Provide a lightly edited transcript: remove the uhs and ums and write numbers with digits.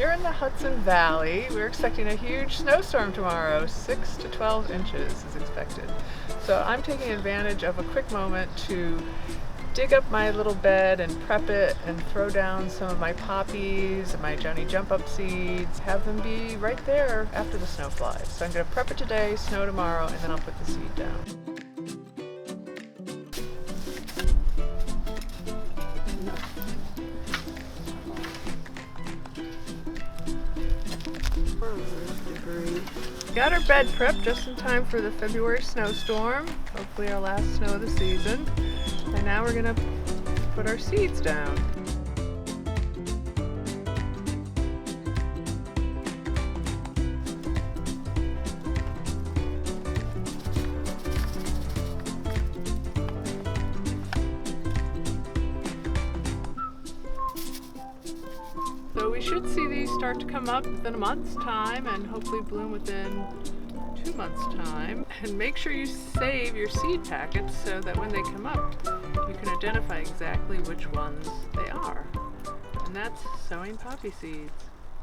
Here in the Hudson Valley, we're expecting a huge snowstorm tomorrow. 6 to 12 inches is expected. So I'm taking advantage of a quick moment to dig up my little bed and prep it and throw down some of my poppies and my Johnny Jump Up seeds, have them be right there after the snow flies. So I'm going to prep it today, snow tomorrow, and then I'll put the seed down. Got our bed prepped just in time for the February snowstorm, hopefully our last snow of the season. And now we're gonna put our seeds down. So we should see these start to come up within a month's time and hopefully bloom within 2 months' time. And make sure you save your seed packets so that when they come up, you can identify exactly which ones they are. And that's sowing poppy seeds.